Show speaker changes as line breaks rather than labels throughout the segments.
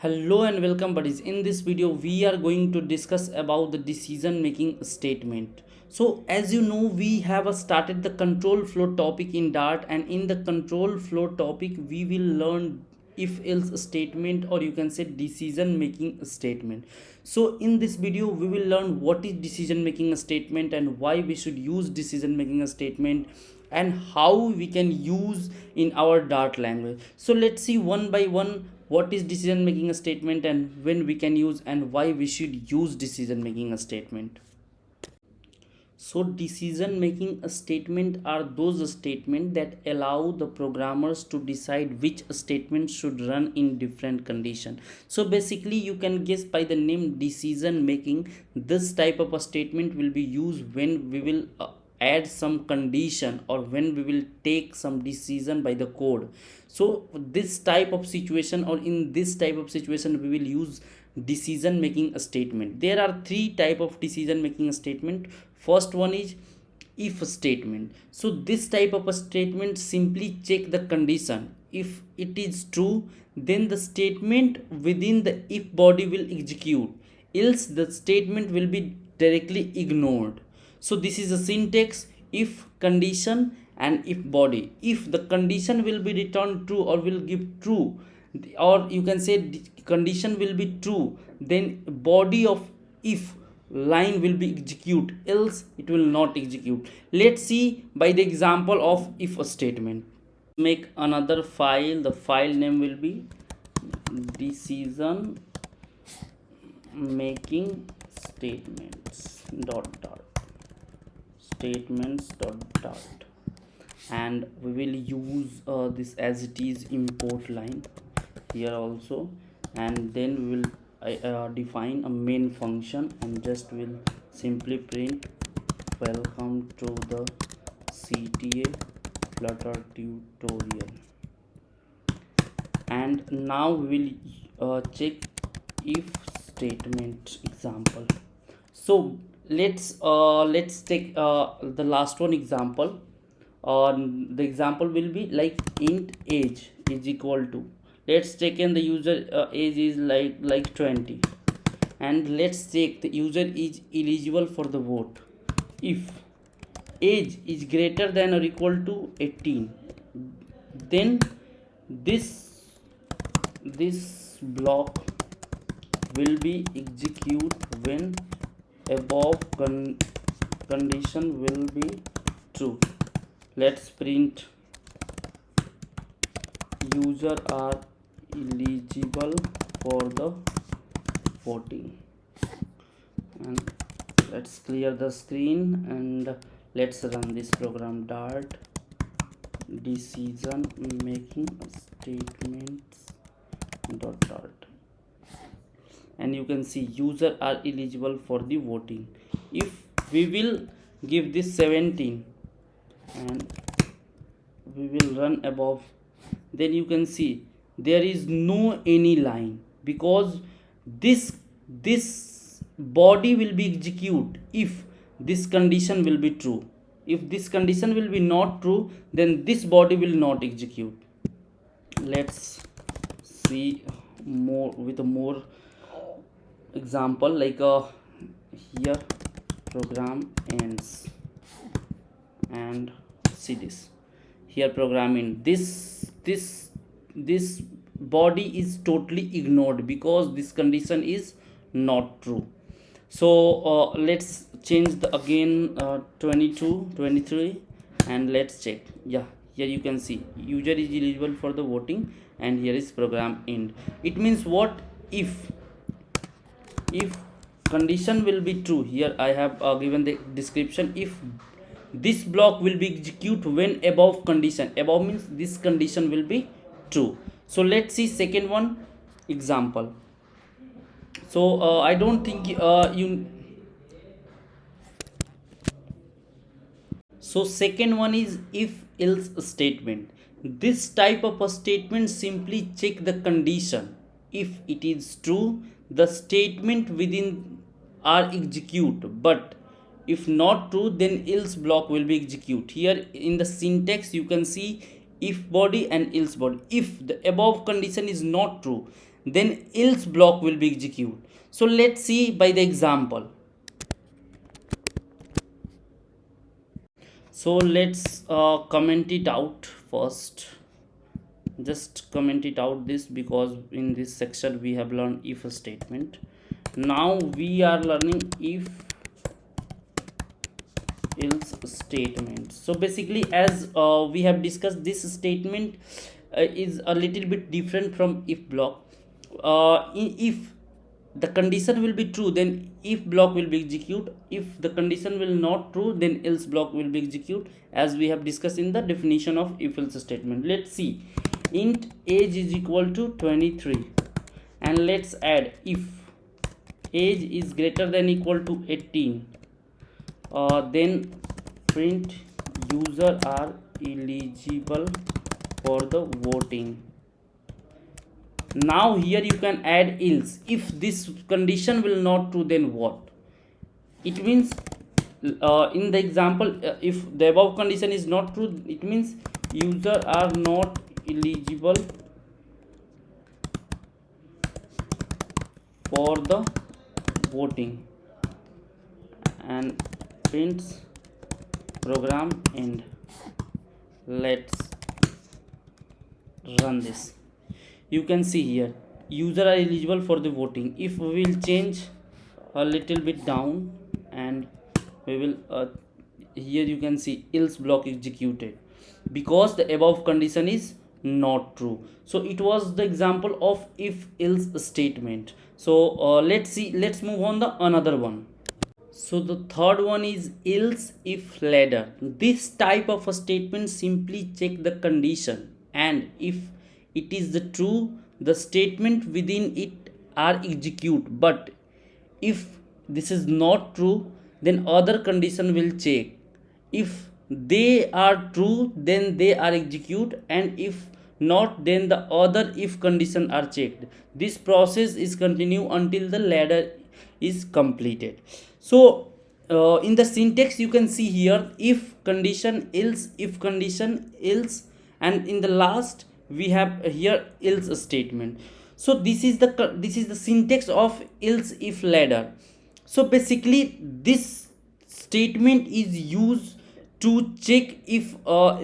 Hello and welcome buddies. In this video we are going to discuss about the decision making statement. So as you know, we have started the control flow topic in Dart, and in the control flow topic we will learn if else statement, or you can say decision making statement. So in this video we will learn what is decision making statement and why we should use decision making statement and how we can use in our Dart language. So let's see one by one what is decision making a statement and when we can use and why we should use decision making a statement. So decision making a statement are those statements that allow the programmers to decide which statement should run in different condition. So basically you can guess by the name decision making, this type of a statement will be used when we will add some condition or when we will take some decision by the code. So this type of situation, or in this type of situation, we will use decision making a statement. There are three type of decision making a statement. First one is if statement. So this type of a statement simply check the condition. If it is true, then the statement within the if body will execute, else the statement will be directly ignored. So this is a syntax: if condition and if body. If the condition will be returned true or will give true, or you can say condition will be true, then body of if line will be execute, else it will not execute. Let's see by the example of if a statement. Make another file. The file name will be decision making statements dot, and we will use this as it is import line here also, and then we will define a main function and just will simply print welcome to the CTA Flutter tutorial. And now we will check if statement example. So let's take the last one example. The example will be like int age is equal to, let's take in the user age is like 20, and let's take the user is eligible for the vote if age is greater than or equal to 18. Then this block will be execute when above condition will be true. Let's print user are eligible for the voting, and let's clear the screen and let's run this program. Dart decision making statements dot, and you can see user are eligible for the voting. If we will give this 17 and we will run above, then you can see there is no any line, because this body will be execute if this condition will be true. If this condition will be not true, then this body will not execute. Let's see more with a more example, like here program ends, and see this here program in this body is totally ignored because this condition is not true. So let's change the again 22 23, and let's check. Yeah, here you can see user is eligible for the voting, and here is program end. It means what? If condition will be true, here I have given the description. If this block will be execute when above condition, above means this condition will be true. So let's see second one example. So I don't think you. So second one is if else statement. This type of a statement simply check the condition. If it is true, the statement within are execute, but if not true, then else block will be execute. Here in the syntax you can see if body and else body. If the above condition is not true, then else block will be executed. So let's see by the example. So let's comment it out first. Just comment it out this, because in this section we have learned if statement. Now we are learning if else statement. So basically, as we have discussed, this statement is a little bit different from if block. If the condition will be true, then if block will be executed. If the condition will not true, then else block will be executed, as we have discussed in the definition of if else statement. Let's see. Int age is equal to 23, and let's add if age is greater than equal to 18, then print user are eligible for the voting. Now here you can add else. If this condition will not true, then what? It means in the example, if the above condition is not true, it means user are not eligible for the voting, and prints program end. Let's run this. You can see here user are eligible for the voting. If we will change a little bit down, and we will here you can see else block executed, because the above condition is not true. So it was the example of if else statement. So let's move on the another one. So the third one is else if ladder. This type of a statement simply check the condition, and if it is the true, the statement within it are execute. But if this is not true, then other condition will check. If they are true, then they are execute, and if not, then the other if condition are checked. This process is continue until the ladder is completed. So in the syntax you can see here if condition else, if condition else, and in the last we have here else statement. So this is the syntax of else if ladder. So basically this statement is used to check if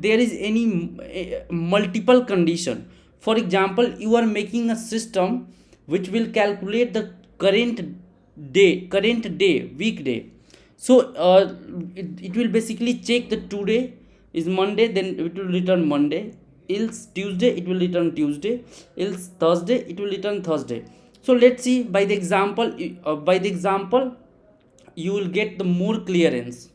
there is any multiple condition. For example, you are making a system which will calculate the current day weekday. So it will basically check the today is Monday, then it will return Monday. Else Tuesday, it will return Tuesday. Else Thursday, it will return Thursday. So let's see by the example. You will get the more clearance.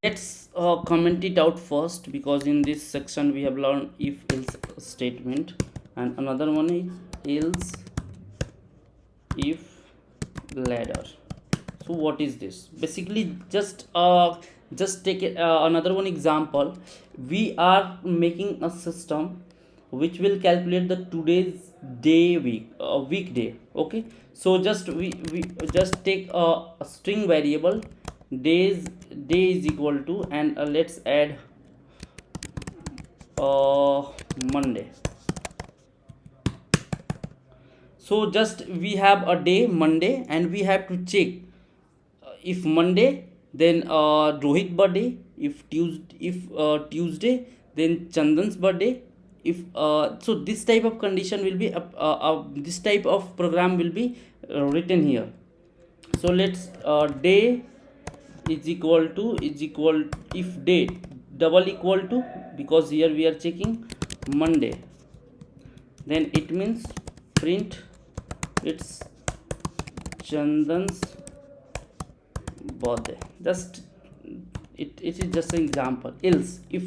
Let's comment it out first, because in this section we have learned if else statement, and another one is else if ladder. So what is this? Basically just take it, another one example. We are making a system which will calculate the today's weekday. Okay, so just we just take a string variable day is equal to, and let's add Monday. So just we have a day Monday, and we have to check if Monday, then Rohit birthday. If Tuesday, then Chandan's birthday. If so this type of condition will be this type of program will be written here. So let's day is equal if day double equal to, because here we are checking Monday, then it means print it's Chandan's birthday. Just it is just an example. Else if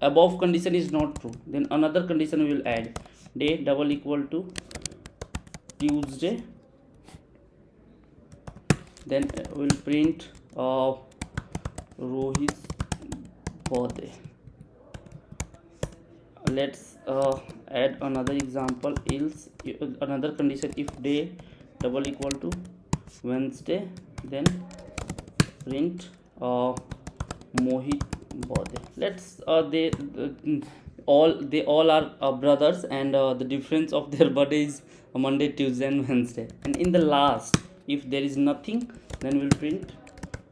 above condition is not true, then another condition we will add day double equal to Tuesday, then we'll print Rohit's birthday. Let's add another example. Else another condition if day double equal to Wednesday, then print Mohit birthday. Let's they all are brothers, and the difference of their birthday is Monday, Tuesday, and Wednesday. And in the last, if there is nothing, then we'll print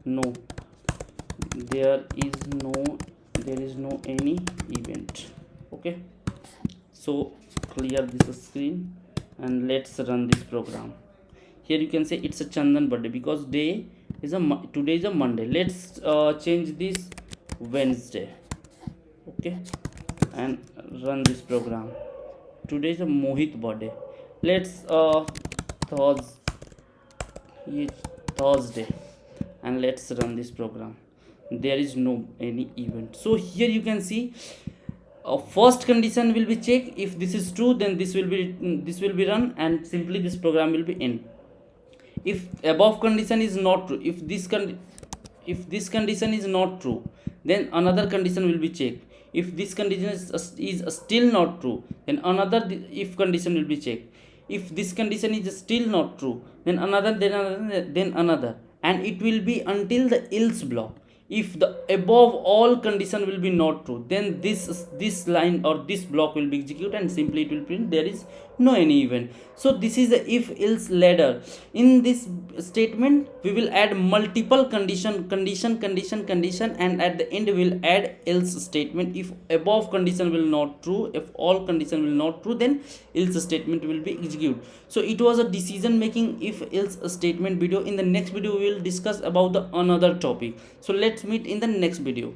no. There is no, there is no any event. Okay, so clear this screen and let's run this program. Here you can say it's a Chandan birthday because day is today is a Monday. Let's change this Wednesday. Okay, and run this program. Today is a Mohit birthday. Let's Thurs Thursday, and let's run this program. There is no any event. So here you can see first condition will be checked. If this is true, then this will be run, and simply this program will be end. If above condition is not true, if this condition is not true, then another condition will be checked. If this condition is still not true, then another if condition will be checked. If this condition is still not true, then another, then another, and it will be until the else block. If the above all condition will be not true, then this line or this block will be executed, and simply it will print there is no any event. So this is the if else ladder. In this statement we will add multiple condition, and at the end we will add else statement. If above condition will not true, if all condition will not true, then else statement will be executed. So it was a decision making if else statement video. In the next video we will discuss about the another topic. So let's meet in the next video.